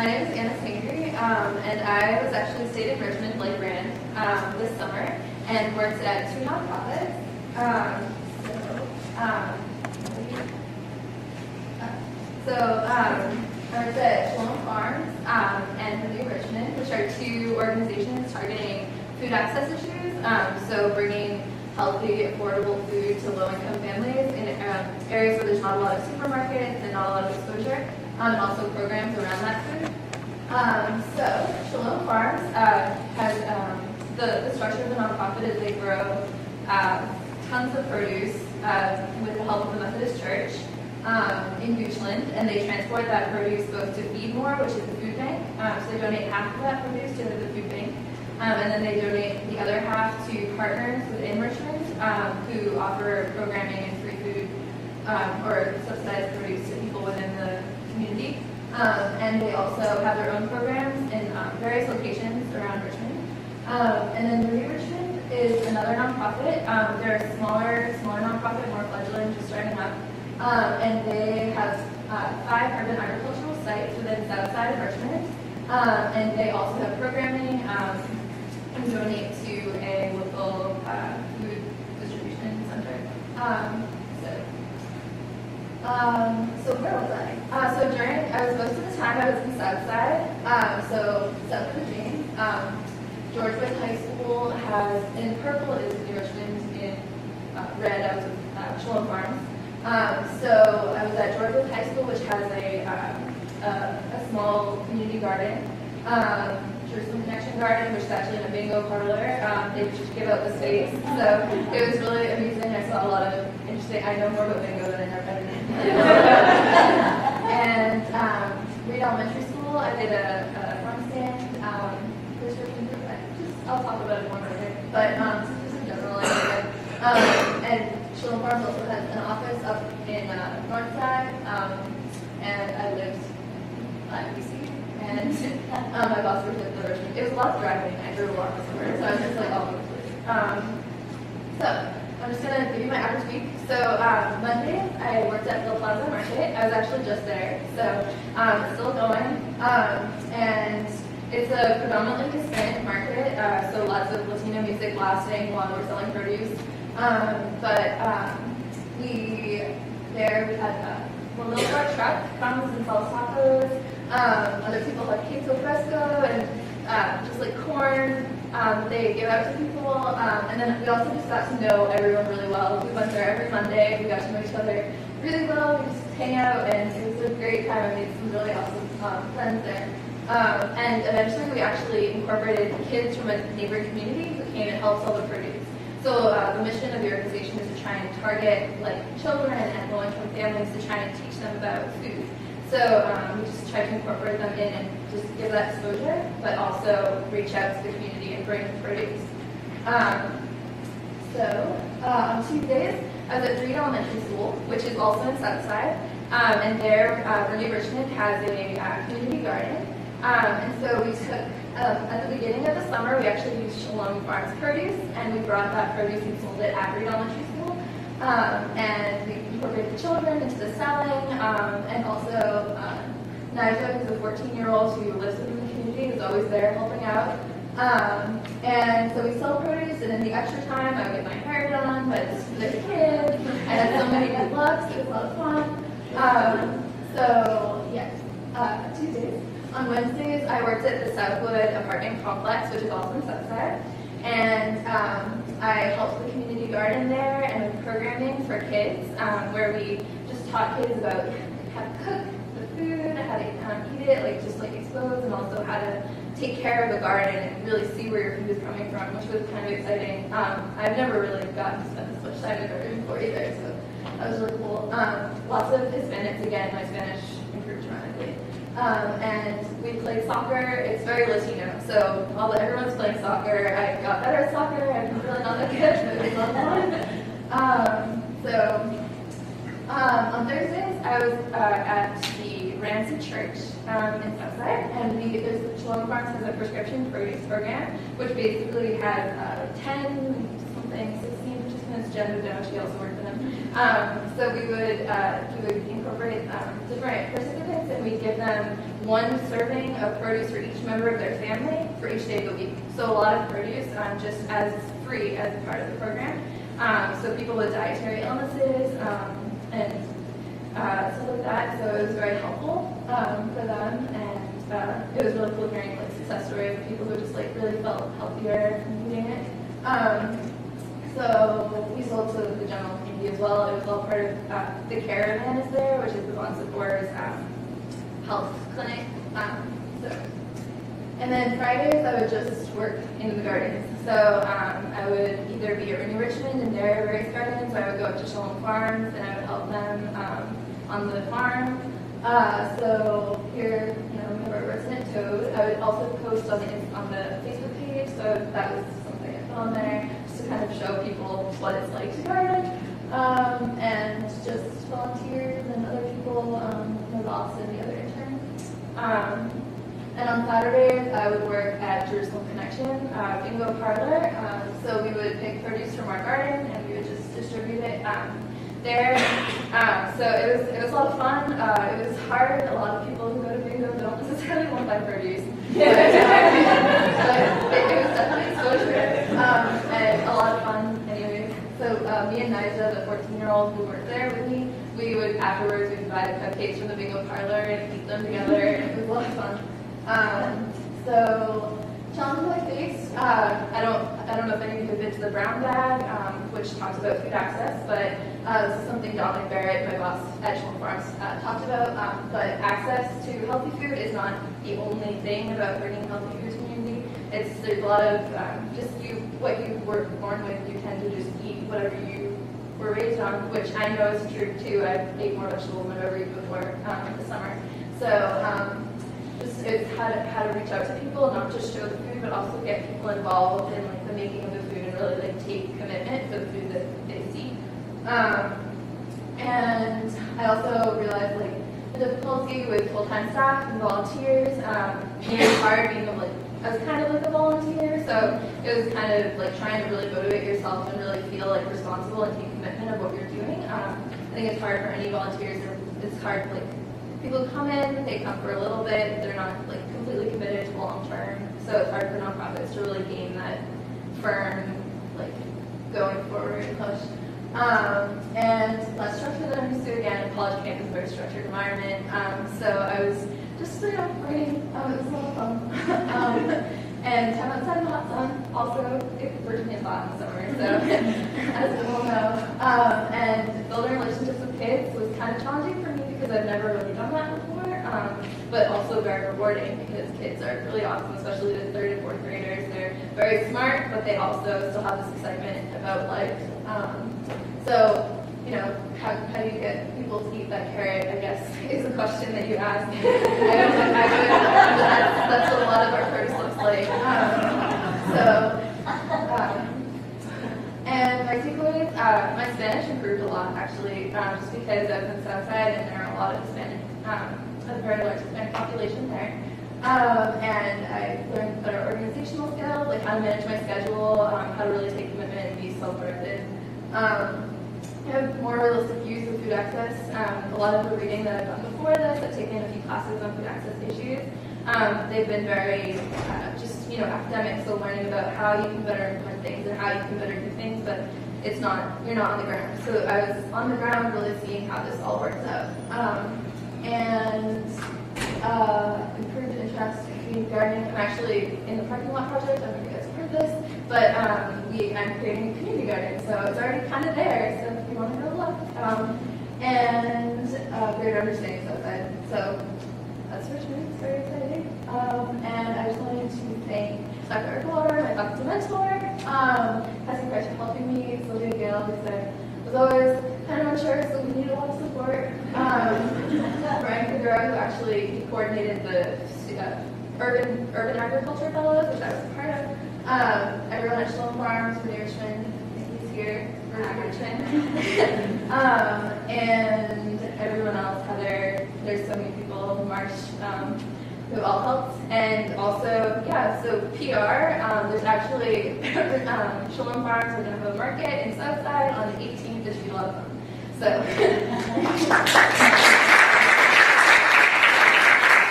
My name is Sangree, and I was actually stayed in Richmond, like Rand, this summer, and worked at two nonprofits. I worked at Shalom Farms and Renew Richmond, which are two organizations targeting food access issues, so bringing healthy, affordable food to low-income families in areas where there's not a lot of supermarkets and not a lot of exposure, and also programs around that food. So Shalom Farms has the structure of the nonprofit is they grow tons of produce with the help of the Methodist Church in Goochland, and they transport that produce both to Feed More, which is the food bank. So they donate half of that produce to the food bank. And then they donate the other half to partners within Richmond who offer programming and free food or subsidized produce to people within the community. And they also have their own programs in various locations around Richmond. And then Renew Richmond is another nonprofit. They're a smaller nonprofit, more fledgling, just starting up. And they have 5 urban agricultural sites within the south side of Richmond. And they also have programming and donate to a local food distribution center. So where was I? I was most of the time I was in the south side, so south of the James. George West High School has, in purple is Renew Richmond, in red I was with Shalom Farms. So I was at George West High School, which has a small community garden. Jerusalem Connection Garden, which is actually in a bingo parlor. They just give out the space, so it was really amusing. I saw a lot of interesting. I know more about bingo than I know better. And Reed Elementary School, I did a farm stand. I'll talk about it more later, but just in general, I did it. And Shalom Farms also has an office up in Northside, and I lived at BC. And my boss worked at the Richmond. It was a lot of driving. I drove a lot this summer, so I was just like all over the place. So I'm just gonna give you my average week. So Monday I worked at the Plaza Market. I was actually just there, so it's still going. And it's a predominantly Hispanic market, so lots of Latino music blasting while we're selling produce. We had a little bar truck comes and sells tacos. Other people have queso fresco and just like corn. They give out to people, and then we also just got to know everyone really well. We went there every Monday. We got to know each other really well. We just hang out, and it was a great time. I made some really awesome friends there. And eventually, we actually incorporated kids from a neighboring community who came and helped sell the produce. So the mission of the organization is to try and target like children and low-income families to try and teach them about food. So we just try to incorporate them in and just give that exposure, but also reach out to the community and bring produce. On Tuesdays, I was at Reed Elementary School, which is also in Southside, and there Renew Richmond has a community garden. And so we took, at the beginning of the summer, we actually used Shalom Farms produce, and we brought that produce and sold it at Reed Elementary School. And we incorporated the children into the selling, and also Nigel, who's a 14-year-old who lives within the community, is always there helping out. And so we sell produce, and in the extra time, I would get my hair done, but this was a kid. I had so many good looks, it was a lot of fun. Tuesdays. On Wednesdays, I worked at the Southwood apartment complex, which is also in Southside. And I helped the community garden there and with programming for kids, where we just taught kids about how to cook the food, how to eat it, like just like expose, and also how to take care of the garden and really see where your food is coming from, which was kind of exciting. I've never really gotten to spend this much time in the garden before either, so that was really cool. Lots of Hispanics again. My Spanish improved dramatically. And we played soccer. It's very Latino, so everyone's playing soccer. I got better at soccer. I'm really not that good, but it was a lot of fun. On Thursdays, I was at the Ramsey Church in Southside, and Shalom Farms has a prescription produce program, which basically has 16 participants. Jen moved out, she also worked for them. So we would incorporate different participants, and we'd give them one serving of produce for each member of their family for each day of the week. So a lot of produce just as free as part of the program. So people with dietary illnesses and stuff like that. So it was very helpful for them, and it was really cool hearing like success stories of people who just like really felt healthier from eating it. So we sold to the general community as well. It was all part of the caravan is there, which is the Bon Secours health clinic. And then Fridays I would just work in the gardens. So I would either be at Renew Richmond in their various gardens, or I would go up to Shalom Farms and I would help them on the farm. So here, we have our resident toad. I would also post on the Facebook page, so that was something I put on there, just to kind of show people what it's like to garden, and just volunteers and other people, my boss and the other interns. And on Saturdays, I would work at Jerusalem Connection bingo parlor. So we would pick produce from our garden and we would just distribute it there. So it was a lot of fun. It was hard. A lot of people who go to bingo don't necessarily want to buy produce. But it was definitely exposure and a lot of fun anyway. So me and Nija, the 14-year-old who worked there with me, we would afterwards we'd buy the cupcakes from the bingo parlor and eat them together, and it was a lot of fun. So challenges I faced, I don't know if any of you have been to the Brown Bag, which talks about food access, but this is something Dominic Barrett, my boss at Shalom Farms, talked about. But access to healthy food is not the only thing about bringing healthy food to the community. There's a lot of what you were born with. You tend to just eat whatever you were raised on, which I know is true too. I've ate more vegetables than I've ever eaten before in the summer. So it's how to reach out to people, not just show the food, but also get people involved in like the making of the food and really like take commitment for the food that they see. And I also realized like the difficulty with full-time staff and volunteers. It was hard being I was kind of like a volunteer, so it was kind of like trying to really motivate yourself and really feel like responsible and take commitment of what you're doing. I think it's hard for any volunteers. It's hard people come in, they come for a little bit, they're not like completely committed to long term. So it's hard for nonprofits to really gain that firm, like going forward push. And less structure than I'm used to. Again, college campus is a very structured environment. So I was just writing. It was a lot of fun. And time outside in the hot sun. Also, it virtually is hot in the summer, so as we all know. And building relationships with kids was kind of challenging for me because I've never really done that before. But also very rewarding because kids are really awesome, especially the 3rd and 4th graders. They're very smart, but they also still have this excitement about life. So, how do you get people to eat that carrot, I guess, is a question that you ask. That's what a lot of our produce looks like. And my takeaways, my Spanish improved a lot, actually, just because I've been Southside and there are a lot of Hispanic, a very large Hispanic population there. And I learned better organizational skills, like how to manage my schedule, how to really take commitment and be self-directed. I have more realistic views of food access. A lot of the reading that I've done before this, I've taken a few classes on food access issues. They've been very academic, so learning about how you can better implement things and how you can better do things, but you're not on the ground. So I was on the ground really seeing how this all works out. And improved interest in community gardening. I'm actually in the parking lot project. I don't know if you guys have heard this, but I'm creating a community garden, so it's already kind of there. So if you want to go look, and greater understanding of that. So that's Richmond. It's very exciting. And I just wanted to thank Dr. Erkwater, my faculty mentor, Cassie Price for helping me, Sylvia Gale, because I was always kind of unsure, so we need a lot of support. Brian Figueroa, who actually coordinated the urban agriculture fellows, which I was a part of. Everyone at Shalom Farms, Renew Richmond, I think he's here, Renew Richmond. And everyone else, Heather, there's so many people, Marsh, who all helped. And also, so PR, there's actually, Shalom Farms, we're going to have a market in Southside on the 18th, if you love them. So.